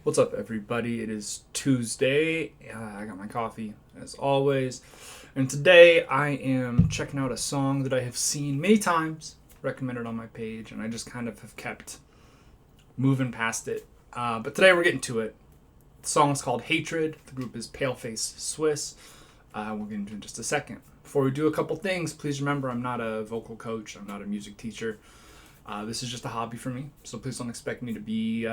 What's up, everybody? It is Tuesday. I got my coffee, as always. And today I am checking out a song that I have seen many times, recommended on my page, and I just kind of have kept moving past it. But today we're getting to it. The song is called Hatred. The group is Paleface Swiss. We'll get into it in just a second. Before we do a couple things, please remember I'm not a vocal coach, I'm not a music teacher. This is just a hobby for me, so please don't expect me to be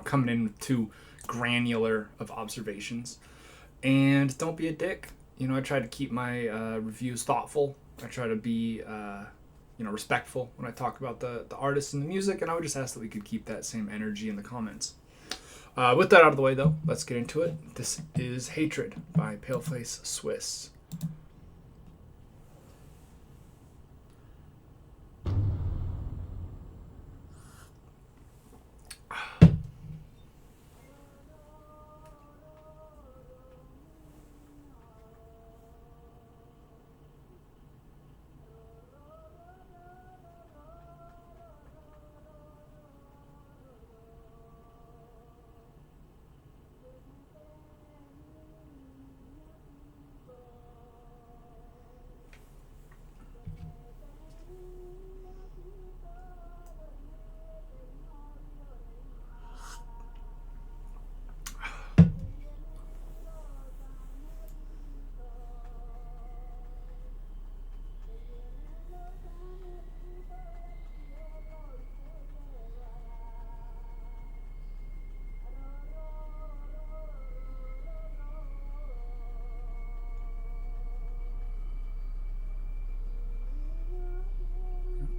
coming in with too granular of observations. And don't be a dick. I try to keep my reviews thoughtful. I try to be, respectful when I talk about the artists and the music. And I would just ask that we could keep that same energy in the comments. With that out of the way, though, let's get into it. This is Hatred by Paleface Swiss.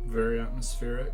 Very atmospheric.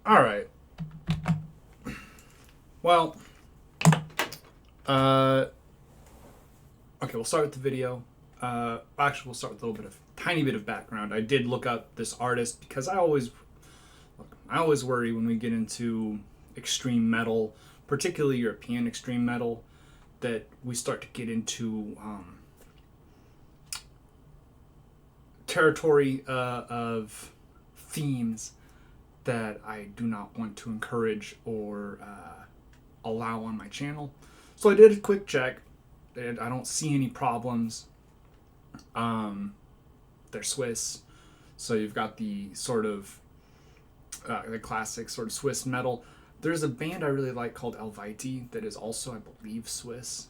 All right. Well, uh, okay, we'll start with the video. Actually, we'll start with a little bit of tiny bit of background. I did look up this artist because I always worry when we get into extreme metal, particularly European extreme metal, that we start to get into territory of themes that I do not want to encourage or allow on my channel. So I did a quick check, and I don't see any problems. They're Swiss, so you've got the sort of the classic sort of Swiss metal. There's a band I really like called Helviti that is also, I believe, Swiss.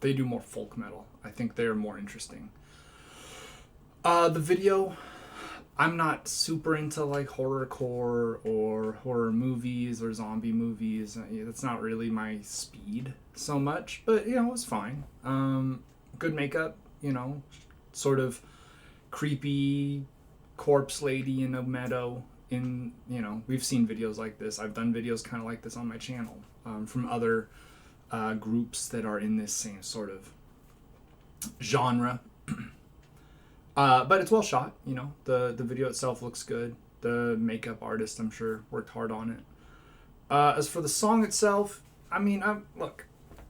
They do more folk metal. I think they're more interesting. The video, I'm not super into like horrorcore or horror movies or zombie movies. That's not really my speed so much, but you know, it was fine. Good makeup, you know, sort of creepy corpse lady in a meadow. In, you know, we've seen videos like this. I've done videos kind of like this on my channel from other groups that are in this same sort of genre. But it's well shot, you know. The video itself looks good. The makeup artist, I'm sure, worked hard on it. As for the song itself, I mean,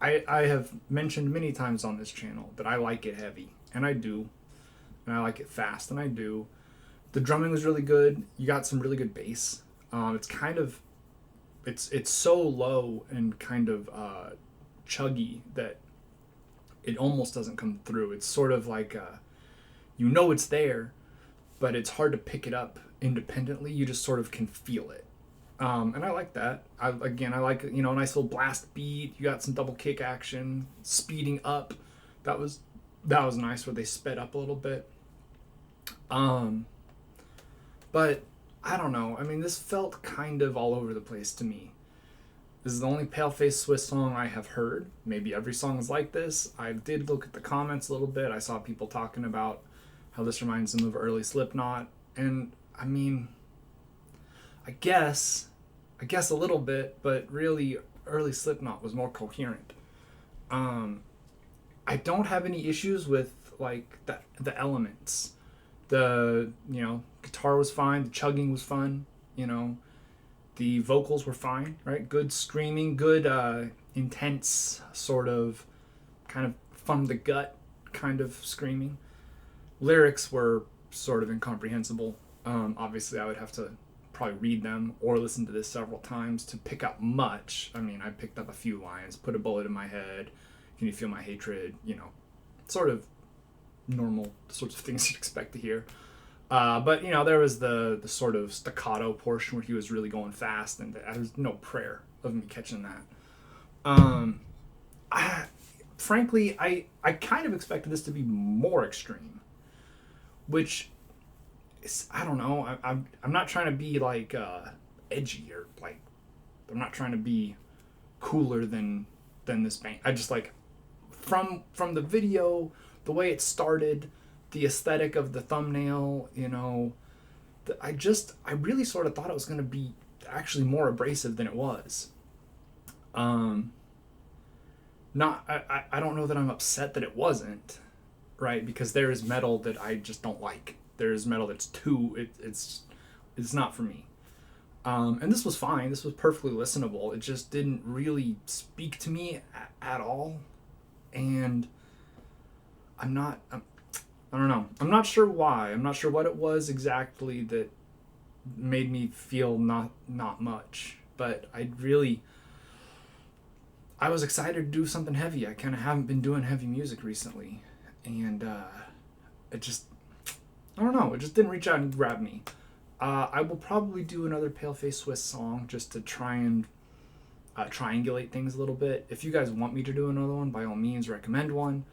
I have mentioned many times on this channel that I like it heavy, and I do. And I like it fast, and I do. The drumming was really good. You got some really good bass. It's kind of, it's so low and kind of chuggy that it almost doesn't come through. It's sort of like you know it's there, but it's hard to pick it up independently. You just sort of can feel it. And I like that. I like, you know, a nice little blast beat. You got some double kick action, speeding up. That was nice where they sped up a little bit. But I don't know. I mean, this felt kind of all over the place to me. This is the only PALEFACE Swiss song I have heard. Maybe every song is like this. I did look at the comments a little bit. I saw people talking about how this reminds them of early Slipknot. And, I mean, I guess a little bit, but really early Slipknot was more coherent. I don't have any issues with, like, the elements. The, you know, guitar was fine. The chugging was fun. You know, the vocals were fine, right? Good screaming, good intense sort of kind of from the gut kind of screaming. Lyrics were sort of incomprehensible. Obviously, I would have to probably read them or listen to this several times to pick up much. I mean, I picked up a few lines. Put a bullet in my head. Can you feel my hatred? You know, sort of normal sorts of things you'd expect to hear. But, you know, there was the sort of staccato portion where he was really going fast, and there's no prayer of me catching that. Frankly, I kind of expected this to be more extreme, which is, I don't know. I'm not trying to be like edgy or like, I'm not trying to be cooler than this band. I just like from the video, the way it started, the aesthetic of the thumbnail, you know, I really sort of thought it was going to be actually more abrasive than it was. I don't know that I'm upset that it wasn't, right? Because there is metal that I just don't like. There is metal that's it's not for me. And this was fine. This was perfectly listenable. It just didn't really speak to me at all. And I don't know. I'm not sure why. I'm not sure what it was exactly that made me feel not much. But I was excited to do something heavy. I kind of haven't been doing heavy music recently. And it just, I don't know. It just didn't reach out and grab me. I will probably do another PALEFACE Swiss song just to try and triangulate things a little bit. If you guys want me to do another one, by all means, recommend one.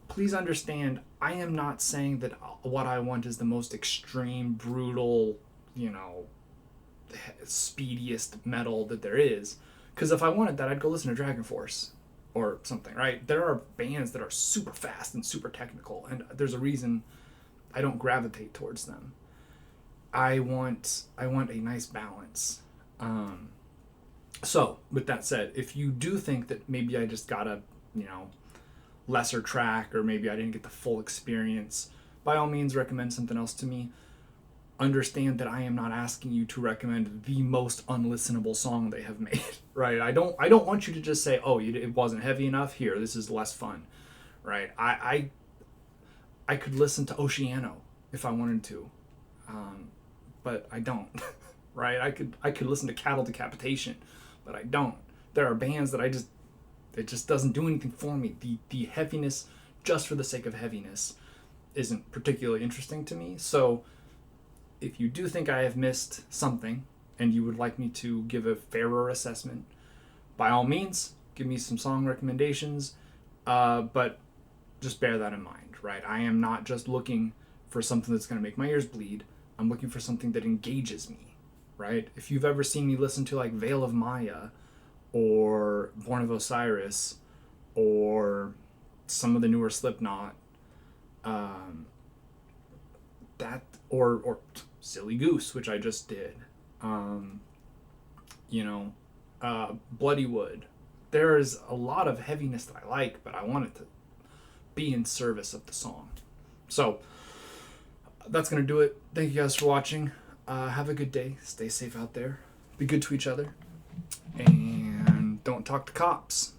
Please understand, I am not saying that what I want is the most extreme, brutal, you know, speediest metal that there is. Because if I wanted that, I'd go listen to Dragon Force or something, right? There are bands that are super fast and super technical, and there's a reason I don't gravitate towards them. I want a nice balance. So with that said, if you do think that maybe I just got a, you know, lesser track, or maybe I didn't get the full experience, by all means recommend something else to me. Understand that I am not asking you to recommend the most unlistenable song they have made, right? I don't want you to just say, oh, it wasn't heavy enough, here, this is less fun, right? I could listen to Oceano if I wanted to, but I don't. Right? I could listen to Cattle Decapitation, but I don't. There are bands that it just doesn't do anything for me. The heaviness, just for the sake of heaviness, isn't particularly interesting to me. So if you do think I have missed something and you would like me to give a fairer assessment, by all means, give me some song recommendations. But just bear that in mind, right? I am not just looking for something that's going to make my ears bleed. I'm looking for something that engages me, right? If you've ever seen me listen to like Veil of Maya or Born of Osiris or some of the newer Slipknot, that or Silly Goose, which I just did, you know, Bloody Wood. There is a lot of heaviness that I like, but I want it to be in service of the song. So that's gonna do it. Thank you guys for watching. Have a good day. Stay safe out there. Be good to each other. And don't talk to cops.